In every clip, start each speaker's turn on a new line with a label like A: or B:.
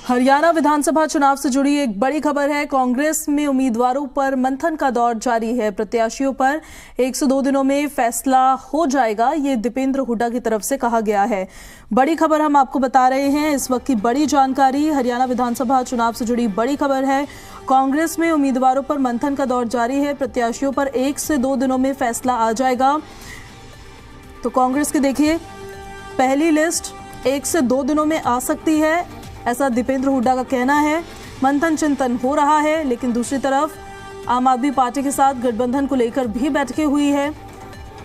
A: हरियाणा विधानसभा चुनाव से जुड़ी एक बड़ी खबर है। कांग्रेस में उम्मीदवारों पर मंथन का दौर जारी है। प्रत्याशियों पर 1 से 2 दिनों में फैसला हो जाएगा, ये दीपेंद्र हुड्डा की तरफ से कहा गया है। बड़ी खबर हम आपको बता रहे हैं, इस वक्त की बड़ी जानकारी। हरियाणा विधानसभा चुनाव से जुड़ी बड़ी खबर है। कांग्रेस में उम्मीदवारों पर मंथन का दौर जारी है। प्रत्याशियों पर 1 से 2 दिनों में फैसला आ जाएगा। तो कांग्रेस की देखिए पहली लिस्ट 1 से 2 दिनों में आ सकती है, ऐसा दीपेंद्र हुड्डा का कहना है। मंथन चिंतन हो रहा है, लेकिन दूसरी तरफ आम आदमी पार्टी के साथ गठबंधन को लेकर भी बैठकें हुई है।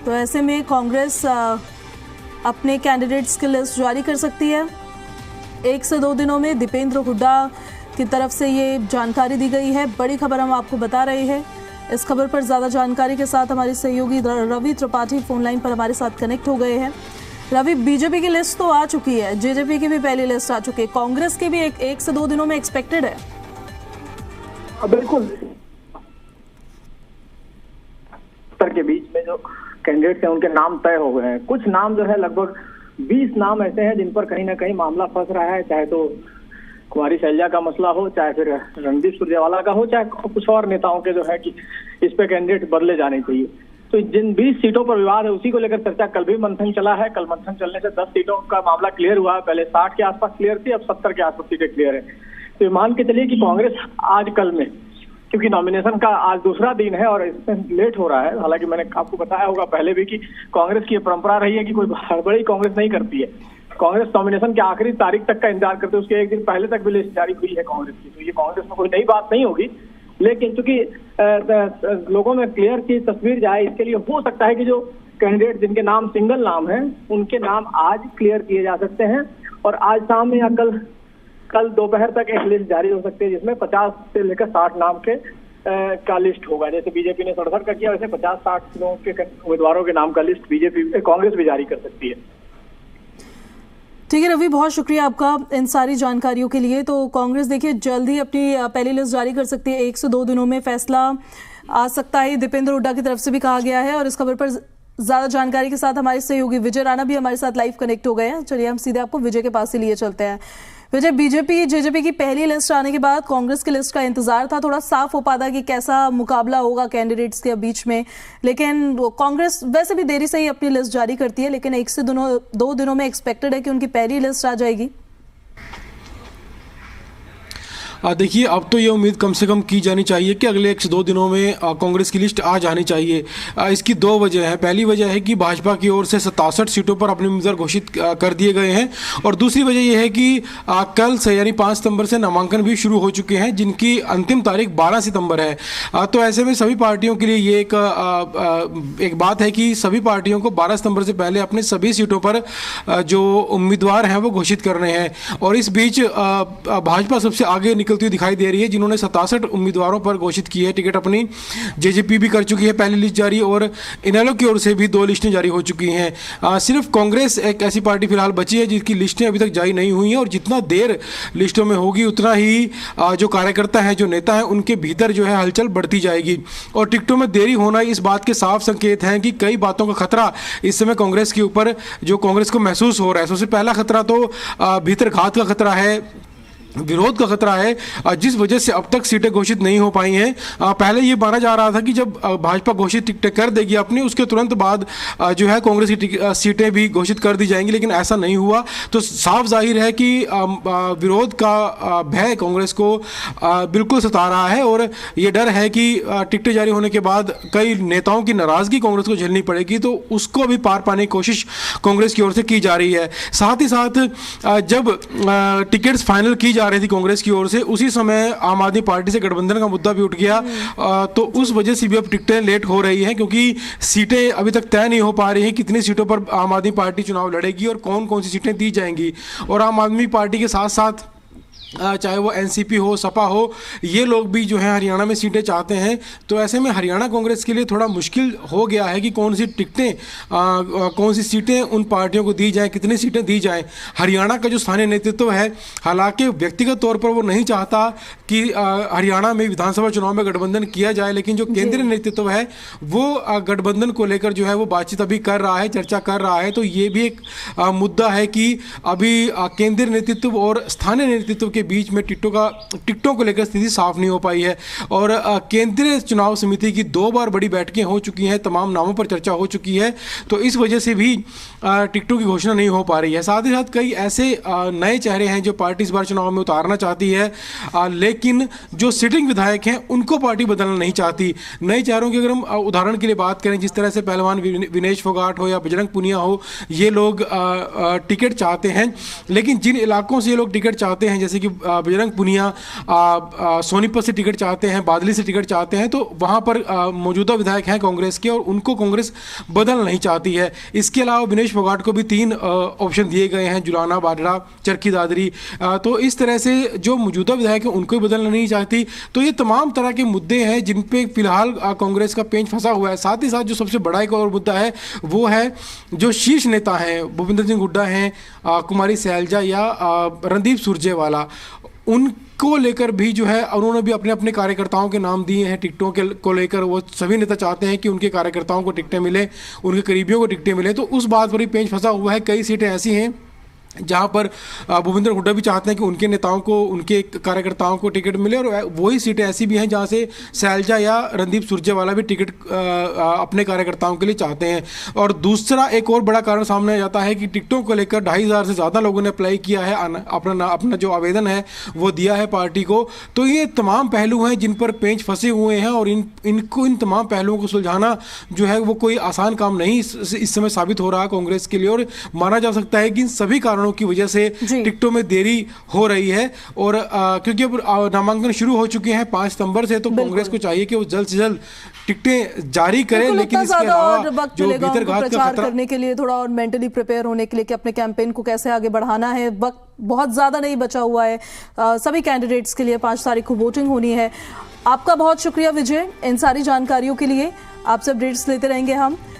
A: तो ऐसे में कांग्रेस अपने कैंडिडेट्स की लिस्ट जारी कर सकती है 1 से 2 दिनों में। दीपेंद्र हुड्डा की तरफ से ये जानकारी दी गई है। बड़ी खबर हम आपको बता रहे हैं। इस खबर पर ज्यादा जानकारी के साथ हमारे सहयोगी रवि त्रिपाठी फोन लाइन पर हमारे साथ कनेक्ट हो गए हैं। रवि, बीजेपी की लिस्ट तो आ चुकी है, जेजेपी की भी पहली लिस्ट आ चुकी है, कांग्रेस की भी 1 से 2 दिनों में एक्सपेक्टेड है।
B: बिल्कुल, उत्तर के बीच में जो कैंडिडेट्स हैं उनके नाम तय हो गए हैं। कुछ नाम जो है लगभग 20 नाम ऐसे हैं जिन पर कहीं ना कहीं मामला फंस रहा है, चाहे तो कुमारी शैलजा का मसला हो, चाहे फिर रणदीप सुरजेवाला का हो, चाहे कुछ और नेताओं के जो है कि इस पे कैंडिडेट बदले जाने चाहिए। तो जिन 20 सीटों पर विवाद है उसी को लेकर चर्चा कल भी मंथन चला है। कल मंथन चलने से 10 सीटों का मामला क्लियर हुआ है। पहले 60 के आसपास क्लियर थी, अब 70 के आसपास सीटें क्लियर है। तो मान के चलिए कि कांग्रेस आज कल में, क्योंकि नॉमिनेशन का आज दूसरा दिन है और इसमें लेट हो रहा है, हालांकि मैंने आपको बताया होगा पहले भी कि कांग्रेस की परंपरा रही है कि कोई हड़बड़ी कांग्रेस नहीं करती है। कांग्रेस नॉमिनेशन के आखिरी तारीख तक का इंतजार करते है, उसके एक दिन पहले तक भी लिस्ट जारी हुई है कांग्रेस की। तो ये कांग्रेस में कोई नई बात नहीं होगी, लेकिन चूंकि लोगों में क्लियर चीज तस्वीर जाए, इसके लिए हो सकता है कि जो कैंडिडेट जिनके नाम सिंगल नाम है उनके नाम आज क्लियर किए जा सकते हैं और आज शाम या कल दोपहर तक एक लिस्ट जारी हो सकती है जिसमें 50 से लेकर 60 नाम के का लिस्ट होगा। जैसे बीजेपी ने 67 का किया, वैसे 50-60 लोगों के उम्मीदवारों के नाम का लिस्ट कांग्रेस भी जारी कर सकती है।
A: ठीक है रवि, बहुत शुक्रिया आपका इन सारी जानकारियों के लिए। तो कांग्रेस देखिए जल्द ही अपनी पहली लिस्ट जारी कर सकती है, 1 से 2 दिनों में फैसला आ सकता है, दीपेंद्र हुड्डा की तरफ से भी कहा गया है। और इस खबर पर ज्यादा जानकारी के साथ हमारे सहयोगी विजय राणा भी हमारे साथ लाइव कनेक्ट हो गए हैं। चलिए हम सीधे आपको विजय के पास से लिए चलते हैं। विजय, बीजेपी जेजेपी की पहली लिस्ट आने के बाद कांग्रेस की लिस्ट का इंतजार था, थोड़ा साफ हो पाता कि कैसा मुकाबला होगा कैंडिडेट्स के बीच में, लेकिन कांग्रेस वैसे भी देरी से ही अपनी लिस्ट जारी करती है, लेकिन 1 से 2 दिनों में एक्सपेक्टेड है कि उनकी पहली लिस्ट आ जाएगी।
C: देखिए, अब तो ये उम्मीद कम से कम की जानी चाहिए कि अगले 1 से 2 दिनों में कांग्रेस की लिस्ट आ जानी चाहिए। इसकी 2 वजह है। पहली वजह है कि भाजपा की ओर से 67 सीटों पर अपने उम्मीदवार घोषित कर दिए गए हैं और दूसरी वजह यह है कि कल से यानी 5 सितंबर से नामांकन भी शुरू हो चुके हैं, जिनकी अंतिम तारीख 12 सितंबर है। तो ऐसे में सभी पार्टियों के लिए ये एक बात है कि सभी पार्टियों को 12 सितंबर से पहले अपने सभी सीटों पर जो उम्मीदवार हैं वो घोषित करने हैं। और इस बीच भाजपा सबसे आगे निकलती हुई दिखाई दे रही है, जिन्होंने 67 उम्मीदवारों पर घोषित की है टिकट अपनी। जेजेपी भी कर चुकी है पहली लिस्ट जारी और इनेलो की ओर से भी 2 लिस्टें जारी हो चुकी हैं। सिर्फ कांग्रेस एक ऐसी पार्टी फिलहाल बची है जिसकी लिस्टें अभी तक जारी नहीं हुई हैं और जितना देर लिस्टों में होगी उतना ही जो कार्यकर्ता हैं, जो नेता हैं, उनके भीतर जो है हलचल बढ़ती जाएगी। और टिकटों में देरी होना इस बात के साफ संकेत हैं कि कई बातों का खतरा इस समय कांग्रेस के ऊपर जो कांग्रेस को महसूस हो रहा है। सबसे पहला खतरा तो भीतर घात का खतरा है, विरोध का खतरा है, जिस वजह से अब तक सीटें घोषित नहीं हो पाई हैं। पहले ये माना जा रहा था कि जब भाजपा घोषित टिकटें कर देगी अपनी, उसके तुरंत बाद जो है कांग्रेस की सीटें भी घोषित कर दी जाएंगी, लेकिन ऐसा नहीं हुआ। तो साफ जाहिर है कि विरोध का भय कांग्रेस को बिल्कुल सता रहा है और ये डर है कि टिकटें जारी होने के बाद कई नेताओं की नाराजगी कांग्रेस को झेलनी पड़ेगी, तो उसको भी पार पाने की कोशिश कांग्रेस की ओर से की जा रही है। साथ ही साथ जब टिकट्स फाइनल की जा रही थी कांग्रेस की ओर से, उसी समय आम आदमी पार्टी से गठबंधन का मुद्दा भी उठ गया। तो उस वजह से भी अब टिकटें लेट हो रही हैं, क्योंकि सीटें अभी तक तय नहीं हो पा रही हैं कितनी सीटों पर आम आदमी पार्टी चुनाव लड़ेगी और कौन कौन सी सीटें दी जाएंगी। और आम आदमी पार्टी के साथ साथ चाहे वो एनसीपी हो, सपा हो, ये लोग भी जो है हरियाणा में सीटें चाहते हैं। तो ऐसे में हरियाणा कांग्रेस के लिए थोड़ा मुश्किल हो गया है कि कौन सी टिकटें कौन सी सीटें उन पार्टियों को दी जाएं, कितनी सीटें दी जाएं। हरियाणा का जो स्थानीय नेतृत्व है, हालांकि व्यक्तिगत तौर पर वो नहीं चाहता कि हरियाणा में विधानसभा चुनाव में गठबंधन किया जाए, लेकिन जो केंद्रीय नेतृत्व है वो गठबंधन को लेकर जो है वो बातचीत अभी कर रहा है, चर्चा कर रहा है। तो ये भी एक मुद्दा है कि अभी केंद्रीय नेतृत्व और स्थानीय नेतृत्व के के बीच में टिकटों को लेकर स्थिति साफ नहीं हो पाई है। और केंद्रीय चुनाव समिति की 2 बार बड़ी बैठकें हो चुकी हैं, तमाम नामों पर चर्चा हो चुकी है, तो इस वजह से भी टिकटों की घोषणा नहीं हो पा रही है। साथ ही साथ कई ऐसे नए चेहरे हैं जो पार्टी इस बार चुनाव में उतारना चाहती है, लेकिन जो सिटिंग विधायक हैं उनको पार्टी बदलना नहीं चाहती। नए चेहरों की अगर हम उदाहरण के लिए बात करें, जिस तरह से पहलवान विनेश फोगाट हो या बजरंग पुनिया हो, ये लोग टिकट चाहते हैं, लेकिन जिन इलाकों से ये लोग टिकट चाहते हैं, जैसे कि बजरंग पुनिया सोनीपत से टिकट चाहते हैं, बादली से टिकट चाहते हैं, तो वहाँ पर मौजूदा विधायक हैं कांग्रेस के और उनको कांग्रेस बदलना नहीं चाहती है। इसके अलावा विनेश फोगाट को भी 3 ऑप्शन दिए गए हैं, जुलाना, बाडरा, चरखी दादरी। तो इस तरह से जो मौजूदा विधायक हैं उनको भी बदलना नहीं चाहती। तो ये तमाम तरह के मुद्दे हैं जिन पे फिलहाल कांग्रेस का पेंच फंसा हुआ है। साथ ही साथ जो सबसे बड़ा एक और मुद्दा है वो है जो शीर्ष नेता हैं, भूपेंद्र सिंह हुड्डा हैं, कुमारी सैलजा या रणदीप सुरजेवाला, उनको लेकर भी जो है उन्होंने भी अपने अपने कार्यकर्ताओं के नाम दिए हैं टिकटों के को लेकर। वो सभी नेता चाहते हैं कि उनके कार्यकर्ताओं को टिकटें मिले, उनके करीबियों को टिकटें मिले। तो उस बात पर भी पेंच फंसा हुआ है। कई सीटें ऐसी हैं जहां पर भूपेंद्र हुड्डा भी चाहते हैं कि उनके नेताओं को, उनके कार्यकर्ताओं को टिकट मिले, और वही सीटें ऐसी भी हैं जहां से सैलजा या रणदीप सुरजेवाला भी टिकट अपने कार्यकर्ताओं के लिए चाहते हैं। और दूसरा एक और बड़ा कारण सामने आ जाता है कि टिकटों को लेकर 2,500 से ज़्यादा लोगों ने अप्लाई किया है, अपना जो आवेदन है वो दिया है पार्टी को। तो ये तमाम पहलू हैं जिन पर पेंच फंसे हुए हैं, और इन तमाम पहलुओं को सुलझाना जो है वो कोई आसान काम नहीं इस समय साबित हो रहा है कांग्रेस के लिए। और माना जा सकता है कि इन सभी की वजह से टिकटों में देरी हो रही है। और क्योंकि अब नामांकन शुरू हो चुके हैं 5 सितंबर से, तो कांग्रेस को चाहिए कि वो जल्द से जल्द टिकटें जारी करे। लेकिन इसके अलावा जो भीतरघात का
A: प्रचार करने के लिए, थोड़ा और मेंटली प्रिपेयर होने के लिए कि अपने कैंपेन को कैसे आगे बढ़ाना है, वक्त बहुत ज्यादा नहीं बचा हुआ है सभी कैंडिडेट्स के लिए। 5 तारीख को वोटिंग होनी है। आपका बहुत शुक्रिया विजय इन सारी जानकारियों के लिए। आपसे अपडेट्स लेते रहेंगे हम।